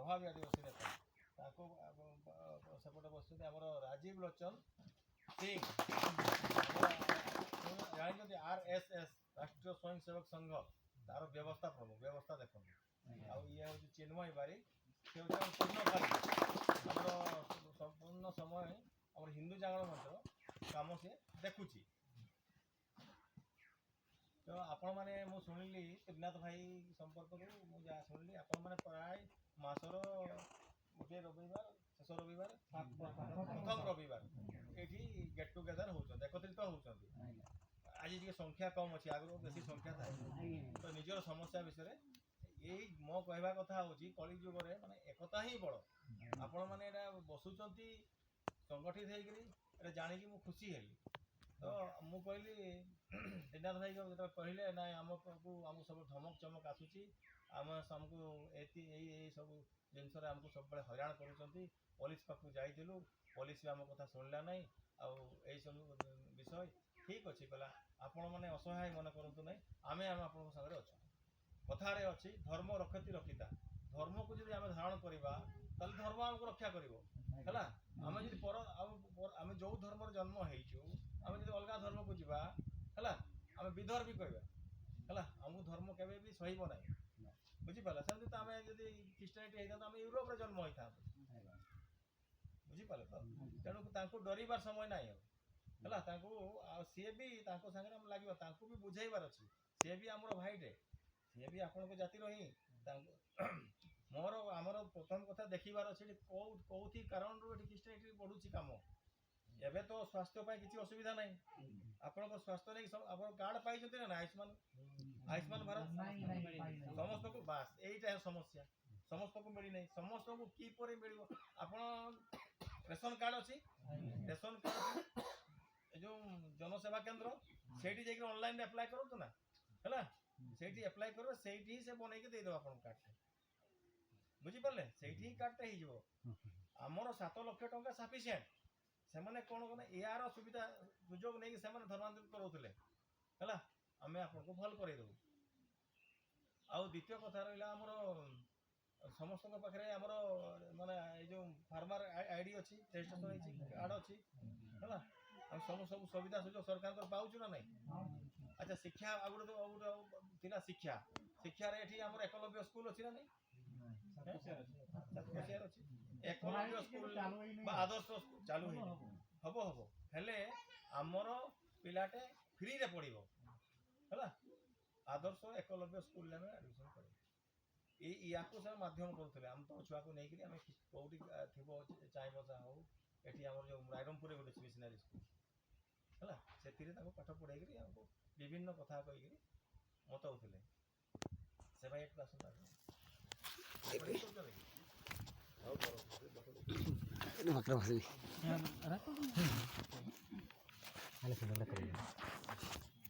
प्रभावी आदिवासी नेता सेपटे बस आम राजीव लोचन सिंह जानते RSS राष्ट्रीय स्वयंसेवक संघ तार व्यवस्था प्रमुख व्यवस्था देखते ये हूँ चिन्मय बारिक से पूर्णकाली संपूर्ण समय आम हिंदू जागरण मंच कम सी देखुची तो आपण मैंने मुझे शुणिली त्रिनाथ भाई संपर्क मुझे शुणिली आपण मैंने प्राय मसर गोटे रविवार शेष रविवार प्रथम रविवार ये गेट टुगेदर होती एकत्रित होती आज ये संख्या कम अच्छी आगु बेसी संख्या था तो निजर समस्या विषय यही मो कहवा कथा हूँ कली जुगे माने एकता ही बड़ आपण मैंने बसुंच संगठित होकर जाणी मुझे खुशी हेली तो मु कहली त्रिनाथ भाई जो कहले ना आमको आम सब धमक चमक आसूची आम आमको यही सब जिनस आमको सब हैरान कर पुलिस पाक जाइलु पुलिस भी आम कथा शुणला ना आई सब विषय ठीक अच्छे कहला आपण मैंने असहाय मन करूँ ना आम आम आप सागर अच्छा कथार अच्छी धर्म रक्षति रक्षिता धर्म को जब आम धारण करवा धर्म आमको रक्षा कर आम जो पर आम जो धर्म जन्म होइचु आम जो अलग धर्म को जीवा है आम विधर्मी कहवा आमको धर्म केवे भी सहीब ना बुझीपारे सेमती तो आम जब ख्रीष्टानिटी होता आम यूरोप जन्म होता बुझीपारे तो तेणु डरबार समय ना है सी भी सागर लगे भी बुझेबार अच्छी सी भी आमर भाईटे सी भी आपण जातिर ही मोर आमर प्रथम कथा देखबार अच्छे कौथी कारण ख्रीष्टानिटी बढ़ुची कम एवं तो स्वास्थ्य किसी असुविधा ना आपण स्वास्थ्य नहीं आप कार्ड पाई ना आयुष्मान आयुष्मान भारत समस्त को बास यहीटा समस्या समस्त को मिली ना समस्त को किपर मिल आप रेशन कार्ड अच्छी रेशन कार्ड जो जनसेवा केन्द्र से ऑनलाइन अप्लाई करूँ ना है से अप्लाई कर से बनई के देदेव आप कार्ड बुझीपारे से कार्ड हो आमर 7 लाख टंका सफिसीयंट से मैंने कौन कौन यार सुविधा सुजोग नहीं से धर्मांतरित कराऊे है आम आपको भल करदेबू आउ द्वितीय कथा रहा आमर समस्त पाखे आमर माने जो फार्मर आईडी अच्छी रजिस्ट्रेशन कार्ड अच्छी है हम सब सुविधा सुजोग सरकार पाऊँ ना नहीं अच्छा शिक्षा आगे तो शिक्षा शिक्षार ये आम एकलव्य स्कूल अच्छी ना नहीं अच्छी एकलव्य स्कूल आदर्श चालू हम हम हेले आमर पिलाटे फ्री रे पढ़ो है आदर्श एकलव्य स्कूल में एडमिशन कर या माध्यम करुले आम तो छुआ को लेकिन आम कौटी थी चाई बसा हो ये आम जो रायरमपुर गोटे मिशनरी स्कूल है से पाठ पढ़ाई आमको विभिन्न कथा कहीकि मतौले से भाई एट आसता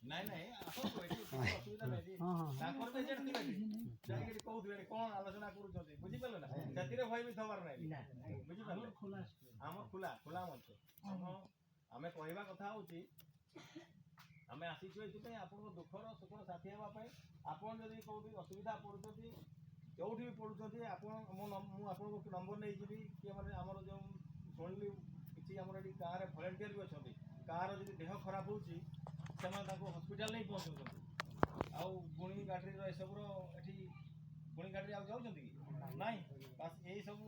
ନାଇଁ ନାଇଁ ଆସନ୍ତୁ ଏଠି ଅସୁବିଧା ନାହିଁ ତାଙ୍କର ତ ଏଜେଣ୍ଟ ଥିବେ କହୁଥିବେ କ'ଣ ଆଲୋଚନା କରୁଛନ୍ତି ବୁଝିପାରିଲେ ନା ସେଥିରେ ଭୟଭୀତ ହବାର ନାହିଁ ବୁଝିପାରିଲେ ଆମ ଖୋଲା ମଞ୍ଚ ଆମେ କହିବା କଥା ହେଉଛି ଆମେ ଆସିଛୁ ଏଥିପାଇଁ ଆପଣଙ୍କ ଦୁଃଖର ସୁଖର ସାଥୀ ହେବା ପାଇଁ ଆପଣ ଯଦି କେଉଁଠି ଅସୁବିଧା ପଡ଼ୁଛନ୍ତି ଯେଉଁଠି ବି ପଡ଼ୁଛନ୍ତି ଆପଣ ମୁଁ ଆପଣଙ୍କୁ ନମ୍ବର ନେଇଯିବି କିଏ ମାନେ ଆମର ଯେଉଁ ଶୁଣିଲି କିଛି ଆମର ଏଠି ଗାଁରେ ଭଲେଣ୍ଟିୟର ବି ଅଛନ୍ତି କାହାର ଯଦି ଦେହ ଖରାପ ହେଉଛି ସେମାନେ ହସ୍ପିଟାଲ नहीं पहुँचाऊँ आउ गुणी गाड़ी एसबूर ये गुणी गाड़ी आ जाऊँगी कि नाई बास यही सब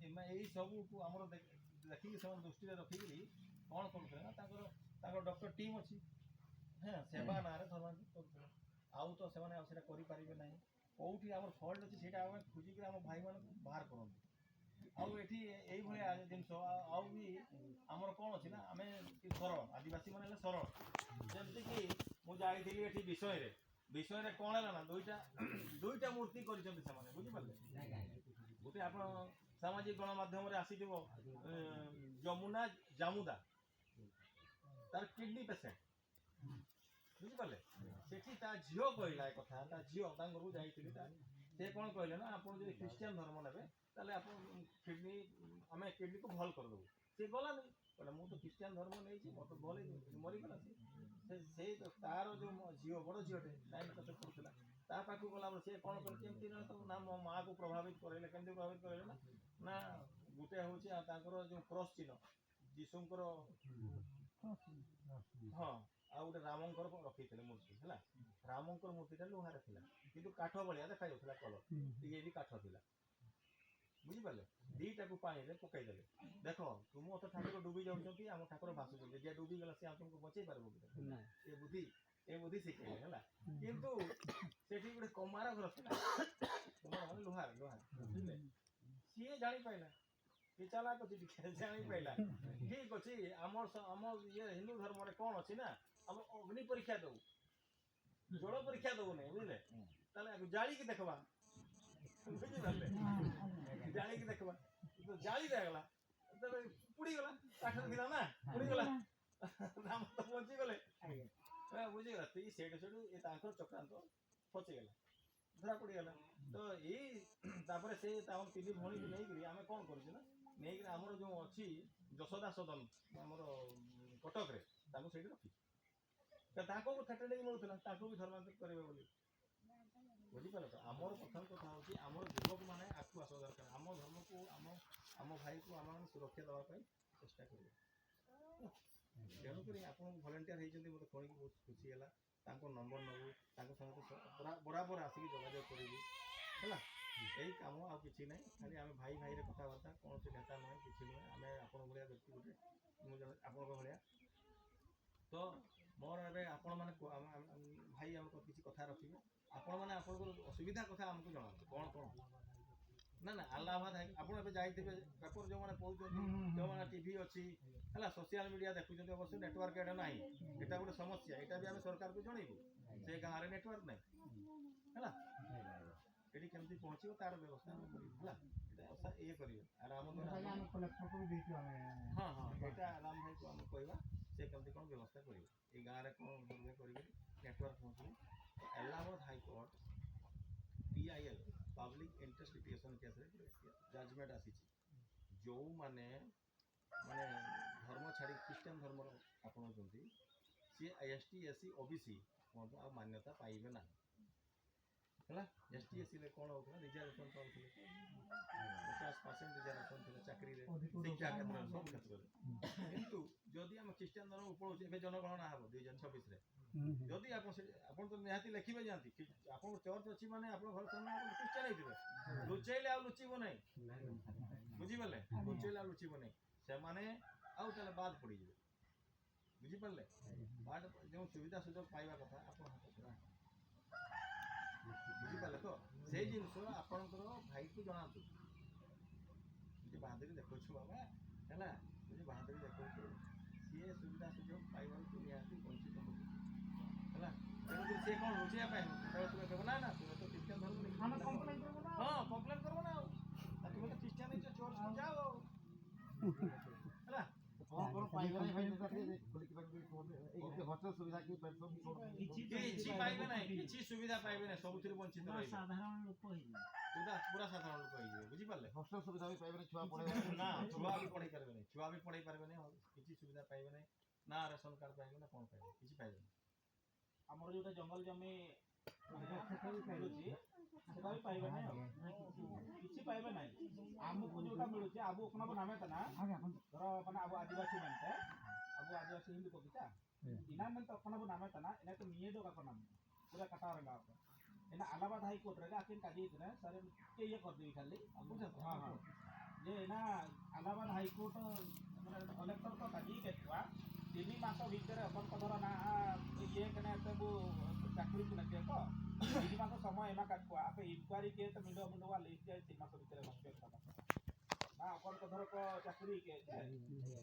यही सब को आम देखिए से दृष्टि रखिकी कौन कर डॉक्टर टीम अच्छी हाँ सेवा ना धर्मांतरित कर आउ तो से करें ना कौटी आम फल्ट अच्छी से खोजिक आम भाई मान बाहर करते आउ जिन आउ भी आमर कौन अच्छी ना आम सरल आदिवासी मैंने सरल जमती कि मुझे विषय कौन है ना दुईटा मूर्ति कर बुझीपारे गोटे आप सामाजिक गणमाध्यम आसी जमुना जामुदा तार किडनी पेसेंट बुझीपारे से झील कहला कथा झील घर को जाइए कौन कहले ना आप ख्रीस्टियान धर्म ने आप किडनी आम किडनी को भल करदेबू सी गलानी कहला मुझे ख्रीस्टियान धर्म नहीं मत भल मरीगला से तार जो झील बड़ झीलटे 9 क्लास पढ़ुला ତା ପାଖକୁ ଗଲାବେଳେ ସେ କ'ଣ କରେ କେମିତି ନା ମୋ ମାଆକୁ ପ୍ରଭାବିତ କରେଇଲେ। କେମିତି ପ୍ରଭାବିତ କରେଇଲେ ନା ଗୋଟେ ହେଉଛି ଆଉ ତାଙ୍କର ଯେଉଁ କ୍ରସ୍ ଚିହ୍ନ ଯୀଶୁଙ୍କର, ହଁ, ଆଉ ଗୋଟେ ରାମଙ୍କର ରଖିଥିଲେ ମୂର୍ତ୍ତି ହେଲା। ରାମଙ୍କର ମୂର୍ତ୍ତିଟା ଲୁହାରେ ଥିଲା କିନ୍ତୁ କାଠ ଭଳିଆ ଦେଖାଯାଉଥିଲା କଲର, ଇଏ ବି କାଠ ଥିଲା। ବୁଝିପାରିଲେ? ଦିଟାକୁ ପାଣିରେ ପକାଇଦେଲେ। ଦେଖ ତୁମ ତ ଠାକୁର ଡୁବି ଯାଉଛନ୍ତି, ଆମ ଠାକୁର ଭାସୁଛନ୍ତି, ଯିଏ ଡୁବି ଗଲା ସେ ଆପଣଙ୍କୁ ବଞ୍ଚେଇ ପାରିବ କି? ଏ ବୁଦ୍ଧି ଶିଖେଇଲେ ହେଲା। କିନ୍ତୁ ସେଠି ଗୋଟେ କମାର ଘର ଥିଲା, କମାର ମାନେ ଲୁହାର ବୁଝିଲେ? ସିଏ ଜାଣିପାରିଲା, କି ଚାଲାକ ଅଛି ଟିକେ, ଜାଣିପାରିଲା ଠିକ ଅଛି ଆମ ଇଏ ହିନ୍ଦୁ ଧର୍ମରେ କ'ଣ ଅଛି ନା ଆମ ଅଗ୍ନି ପରୀକ୍ଷା ଦଉ, ଜଳ ପରୀକ୍ଷା ଦଉନି, ବୁଝିଲେ? ତାହେଲେ ଜାଳିକି ଦେଖବା, ବୁଝିପାରିଲେ? ଜାଳିକି ଦେଖବା, ଜାଳି ଦିଆଗଲା, ତାହେଲେ ପୁଡ଼ିଗଲା, କାଠରେ ଥିଲା ନା, ପୁଡ଼ିଗଲା, ରାମ ତ ବଞ୍ଚିଗଲେ। ବୁଝିଗଲା? ସେଠୁ ଏ ତାଙ୍କର ଚକ୍ରାନ୍ତ ଫସିଗଲା, ଧରା ପଡ଼ିଗଲା। ତ ଏଇ ତାପରେ ସେ ତାଙ୍କର 3 ଭଉଣୀକୁ ନେଇକିରି ଆମେ କ'ଣ କରୁଛୁ ନା ନେଇକିରି ଆମର ଯେଉଁ ଅଛି ଯଶୋଦା ସଦନ ଆମର କଟକରେ, ତାଙ୍କୁ ସେଇଠି ରଖିଛୁ। ତାଙ୍କୁ ଥେଟେଡ଼ିକି ମିଳୁଥିଲା, ତାଙ୍କୁ ବି ଧର୍ମାନ୍ତରିତ କରିବେ ବୋଲି। ବୁଝିପାରିଲ ତ? ଆମର ପ୍ରଥମ କଥା ହେଉଛି ଆମର ଯୁବକମାନେ ଆଗକୁ ଆସିବା ଦରକାର। ଆମ ଧର୍ମକୁ ଆମ ଭାଇକୁ ଆମେମାନେ ସୁରକ୍ଷା ଦେବା ପାଇଁ ଚେଷ୍ଟା କରିବା। ତେଣୁକରି ଆପଣ ଭଲେଣ୍ଟିୟର ହେଇଛନ୍ତି, ମୋତେ କହିକି ବହୁତ ଖୁସି ହେଲା। ତାଙ୍କ ନମ୍ବର ନେବୁ, ତାଙ୍କ ସହିତ ବରାବର ଆସିକି ଯୋଗାଯୋଗ କରିବୁ ହେଲା। ଏଇ କାମ ଆଉ କିଛି ନାହିଁ, ଖାଲି ଆମେ ଭାଇ ଭାଇରେ କଥାବାର୍ତ୍ତା, କୌଣସି ନେତା ନୁହେଁ, କିଛି ନୁହେଁ। ଆମେ ଆପଣଙ୍କ ଭଳିଆ ବ୍ୟକ୍ତି ଗୋଟେ, ମୁଁ ଜଣେ ଆପଣଙ୍କ ଭଳିଆ। ତ ମୋର ଏବେ ଆପଣମାନେ ଭାଇ ଆମର କିଛି କଥା ରଖିବେ। ଆପଣମାନେ ଆପଣଙ୍କର ଅସୁବିଧା କଥା ଆମକୁ ଜଣାନ୍ତୁ, କ'ଣ ନା ଆହ୍ଲାବାଦ ଆପଣ ଏବେ ଯାଇଥିବେ, ପେପର ଯେଉଁମାନେ ପଢ଼ୁଛନ୍ତି, ଯେଉଁମାନେ ଟିଭି ଅଛି ହେଲା, ସୋସିଆଲ ମିଡ଼ିଆ ଦେଖୁଛନ୍ତି, ଅବଶ୍ୟ ନେଟୱାର୍କ ଏଇଟା ନାହିଁ, ଏଇଟା ଗୋଟେ ସମସ୍ୟା। ଏଇଟା ବି ଆମେ ସରକାରକୁ ଜଣେଇବୁ, ସେ ଗାଁରେ ନେଟୱାର୍କ ନାହିଁ ହେଲା, ଏଠି କେମିତି ପହଞ୍ଚିବ ତାର ବ୍ୟବସ୍ଥା ଆମେ କରିବୁ ହେଲା। ଏଇଟା ଇଏ କରିବେ ରାମ ଦ୍ୱାରା, ହଁ ଏଇଟା ରାମ ଭାଇକୁ ଆମେ କହିବା, ସେ କେମିତି କ'ଣ ବ୍ୟବସ୍ଥା କରିବେ, ଏଇ ଗାଁରେ କ'ଣ ସର୍ଭେ କରିବେ, ନେଟୱାର୍କ ପହଞ୍ଚିବେ। Allahabad high court PIL public interest litigation କେସ୍ରେ ଜଜମେଣ୍ଟ ଆସିଛି। ଯେଉଁମାନେ ଧର୍ମ ଛାଡ଼ି ଖ୍ରୀଷ୍ଟିଆନ ଧର୍ମର ଆପଣଉଛନ୍ତି, ସିଏ ST SC OBC ମଧ୍ୟ ଆଉ ମାନ୍ୟତା ପାଇବେ ନାହିଁ ହେଲା। ST SCରେ କ'ଣ ହେଉଥିଲା, ରିଜର୍ଭେସନ୍ ପାଉଥିଲେ, 50% ରିଜର୍ଭେସନ୍ ଥିଲା ଚାକିରିରେ, ଶିକ୍ଷା କ୍ଷେତ୍ରରେ, ସବୁ କ୍ଷେତ୍ରରେ। କିନ୍ତୁ ଯଦି ଆମେ ଖ୍ରୀଷ୍ଟିଆନ ଧର୍ମକୁ ପଳଉଛୁ, ଏବେ ଜନଗଣନା ହେବ 2026ରେ, ଯଦି ଆପଣ ତ ନିହାତି ଲେଖିବେ ଯାଆନ୍ତି, ଆପଣଙ୍କ ଚର୍ଚ୍ଚ ଅଛି ମାନେ ଆପଣଙ୍କ ଘର ସାମ୍ନା ଖ୍ରୀଷ୍ଟିଆନ ହେଇଥିବେ, ଲୁଚେଇଲେ ଆଉ ଲୁଚିବ ନାହିଁ, ବୁଝିପାରିଲେ? ଲୁଚେଇଲେ ଆଉ ଲୁଚିବ ନାହିଁ, ସେମାନେ ଆଉ ତାହେଲେ ବାଦ ପଡ଼ିଯିବେ। ବୁଝିପାରିଲେ? ବାଦ ଯେଉଁ ସୁବିଧା ସୁଯୋଗ ପାଇବା କଥା ଆପଣ ହାତ ଛଡ଼ା, ବୁଝିପାରିଲେ ତ? ସେଇ ଜିନିଷ ଆପଣଙ୍କର ଭାଇକୁ ଜଣାନ୍ତୁ, ଯେ ବାହାଦୁରୀ ଦେଖାଉଛୁ ବାବା ହେଲା, ଯଦି ବାହାଦୁରୀ ଦେଖାଉଛୁ, ସିଏ ସୁବିଧା ସୁଯୋଗ ପାଇବାରୁ ନିହାତି ବଞ୍ଚିତ ହେବ ହେଲା। ତେଣୁକରି ସିଏ କ'ଣ ଲୁଚେଇବା ପାଇଁ ତୁମେ କହିବ ନା ତୁମେ ତ ଖ୍ରୀଷ୍ଟିଆନ ଧର୍ମ, ହଁ କମ୍ପ୍ଲେନ୍ କରିବ ନା, ଆଉ ତୁମେ ତ ଖ୍ରୀଷ୍ଟିଆନ ହେଇଛ, ଚର୍ଚ୍ଚକୁ ଯାଅ ଆଉ ହେଲା। କିଛି ପାଇବେ ନାହିଁ, କିଛି ସୁବିଧା ପାଇବେ ନାହିଁ, ସବୁଥିରୁ ବଞ୍ଚିତ ରହିବେ, ପୁରା ସାଧାରଣ ଲୋକ ହେଇଯିବେ। ବୁଝିପାରିଲେ? ହଷ୍ଟେଲ ସୁବିଧା ବି ପାଇବେନି, ଛୁଆ ନା ଛୁଆ ବି ପଢ଼େଇ ପାରିବେନି, ଛୁଆ ବି ପଢ଼େଇ ପାରିବେନି, କିଛି ସୁବିଧା ପାଇବେ ନାହିଁ, ନା ରେସନ କାର୍ଡ଼ ପାଇବେ ନା କ'ଣ ପାଇବେ, କିଛି ପାଇବେନି। ଆମର ଯୋଉଟା ଜଙ୍ଗଲ ଜମି ମିଳୁଛି ସେଟା ବି ପାଇବେ ନାହିଁ, ଆଉ କିଛି ପାଇବେ ନାହିଁ। ଆମକୁ ଯୋଉଟା ମିଳୁଛି ଆବୁ ଆପଣଙ୍କ ନାମେ ତା ନା ଧର ମାନେ ଆବୁ आदिवासी बनते abu आदिवासी हिंदू को किया इना में तो अपना वो नाम है तना इना तो निये दो का नाम पूरा कटा रंगा आपका इना अलाहाबाद हाई कोर्ट रहेगा आखिर काजी इतना सारे के ये कर दी खाली हां हां ये इना अलाहाबाद हाई कोर्ट মানে कलेक्टर तो काजी केतवा 3 मास भीतर अपन को धरा ना ये कने तबु चाकरी को नते को 3 मास समय एमा काटवा आपे इंक्वायरी के तो मिंडो मिंडो वाले 3 मास भीतर नष्ट कर ना अपन को धर को चाकरी के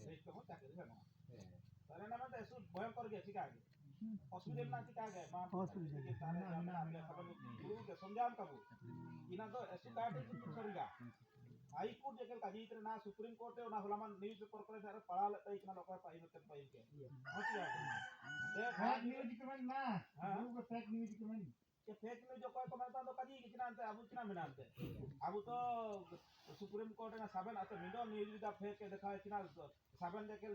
रेस्ट को चाकरी है ना तारे ना मत ऐसो भयंकर के ठीक आगे हॉस्पिटल ना ठीक आगे मां हॉस्पिटल के तारे ना आपने सब गुरु के समझाम कबू इना तो ऐसो काटे तो सरीगा हाई कोर्ट जेकल काजी इतने ना सुप्रीम कोर्ट है ना हलामान न्यूज़ पेपर करे सारे पढ़ा लेते इतना लोग पाई होते पाई के होती है ये फेक न्यूज़ कमेंट ना गुरु को फेक न्यूज़ कमेंट ये फेक न्यूज़ जो कोई कमेंट तो काजी कितना अंत अब कितना मिलाते अब तो सुप्रीम कोर्ट ना साबन आते मिडो न्यूज़ दा फेक के दिखा कितना साबन देके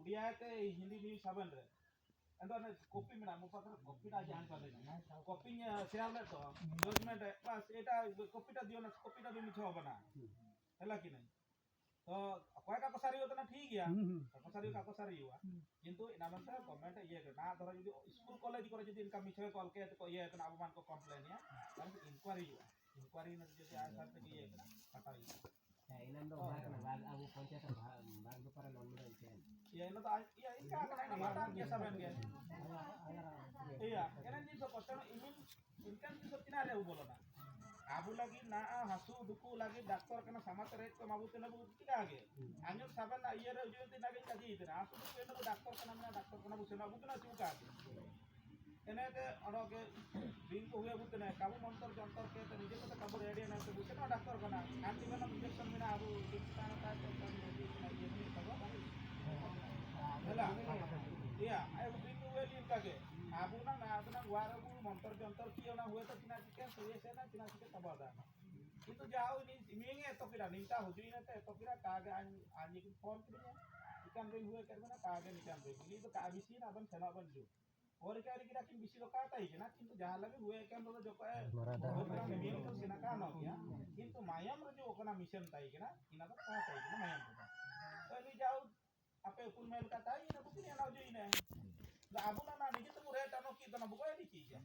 उड़िया के हिंदी न्यूज़ साबन रे endo ne copy mena mo pakar copy ta jahan pale copy share le to document bas eta copy ta dio na copy ta bi miche hobe na hela ki nai तो कोई का कसारी होता ना ठीक है कसारी का कसारी हुआ किंतु ina man sa comment ye na dhoro jodi school college kore jodi इनका मिछे कॉल के तो ये तो अवमान को कंप्लेन है कारण इंक्वायरी हुआ इंक्वायरी न जदी आ साथ के ये हटाई इनन दो भाग ना भाग अब पंचायत भाग दो पर नॉन में इनके ये न तो ये इनका ना माता के सब बन गया iya enan ji so kotan imin inkan ji so kinare u bolo na abu lagi na hasu duku lagi doktor kana samat rek ko mabu tena bu tika age anyo saban na iye re ujung tin age kaji itena asu duku ena doktor kana bu sena bu tena chuka age ene ke aro ke bin ko huya bu tena kabu montor jantor ke te nije ko kabu ready na te bu sena doktor kana anti kana injection mina abu kitana ta te kan na iye ni kago hela iya ayo bin ko huya lin kage abu na wara bu montor jantor kiyo na huya to tina chicken suye se na tina chicken tabada itu jauh ini minge to kira ninta hujui na te to kira kage ani ki phone kirinya ikan ring huya karbe na kage nikan ring ini to ka bisi na ban sena ban ju और क्या रे kin bisi lo kata hi na kintu jahan lagi huya kan lo joko program me minge to sena ka no kya kintu mayam ro jo kana mission tai kina ina to ka tai kina mayam to ini jauh apa pun mail kata ina bukin na hujui na abu na nije to mure ta no ki to na buko di ki ya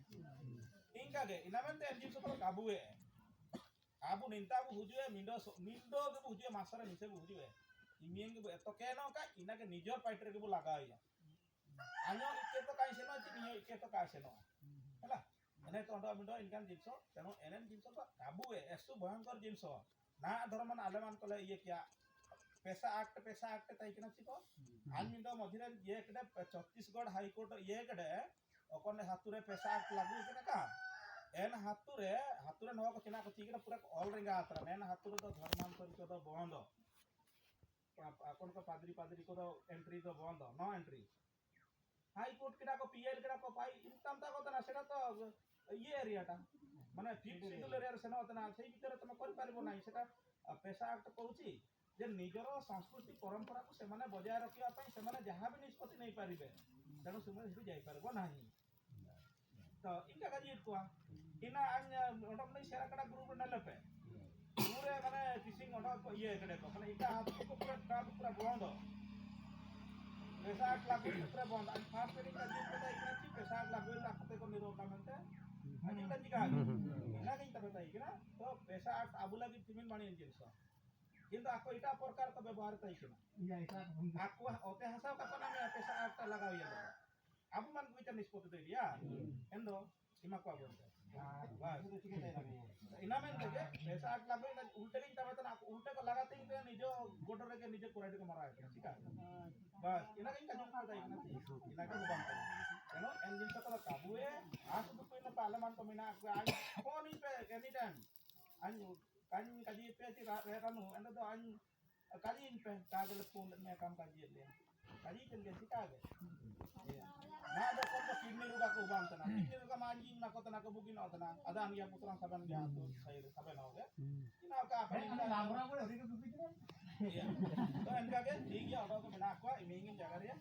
inka ge ina men te jin so kabu e abu ninta bu hujue mindo ke hujue masara nise bu hujue imien ke eto ke no ka ina ke nijor paitre ke bu laga ya anyo ike to kai seno chi niyo ike to kai seno hela ene to ndo mindo inkan jinso teno enen jinso to kabu e esu bhayankar jinso na dhorman aleman kole iye kya पैसा act ताई किना छी को आन मिंदो मधिरे ये कड़े Chhattisgarh high court ये कड़े ओकने हातुरे पैसा एक्ट लागू किना का एन हातुरे नवा को चिना को चिकना पूरा ऑल रिंगा आतरा एन हातुरे तो धर्मांतर को तो बंद को पादरी को तो एंट्री तो बंद नो एंट्री हाई कोर्ट किना को पीएल किना को पाई इनकम ता को ना सेटा तो ये एरिया टा माने फिफ्थ शेड्यूल एरिया रे सेना तना सेई भीतर तुम कर पारिबो नाही सेटा पैसा एक्ट कहूची जे निजर संस्कृति परंपरा को सेमाने बजाय रखिया पई सेमाने जहां भी निष्पत्ति नहीं पारिबे तेणु सेमाने हिडी जाई पारबो नाही तो इनका काजी इतुआ इना अन्य ओडम नै सेरा कड़ा ग्रुप न लपे पूरे माने फिशिंग ओडो ये कड़े को माने इका हाथ को पूरा बंद पैसा लागू पूरा बंद आज फास्ट पेरी का जी पता इकना ची पैसा लागू लागते को निरोध मनते आज इनका जी का इना नहीं तबता इकना तो पैसा आबू लगी तिमिन मानी इंजिन किंतु आपको इटा प्रकार का व्यवहार तई किना आपको ओते हसाव का पना में पैसा आटा लगाव या अब मन विचार निष्पत्ति दे दिया एंदो सीमा को बोलते बस इना में देखे पैसा आट लागो ना उल्टे नहीं तब ना उल्टे को लगाते ही तो निजो गोडरे के निजे कोराडी को मारा है ठीक है बस इना कहीं का जोड़ दई ना इना का बुबान चलो इंजन का तो काबू है आज तो कोई ना पार्लियामेंट को मिना आज फोन ही पे एनी टाइम आज kan kaji pe ti ra kanu anda to an kaji in pe ka gele phone me kam kaji le kaji chen ge sika ge na do ko kidney ruga ko ban tana kidney ruga manjing na ko tana ko bugin otana ada an ya putra saban ge to sai saban ho ge ina ka apa ni lamra ko ri ko bugi to en ka ge ठीक है और तो बना को इमेंगिन जगह रे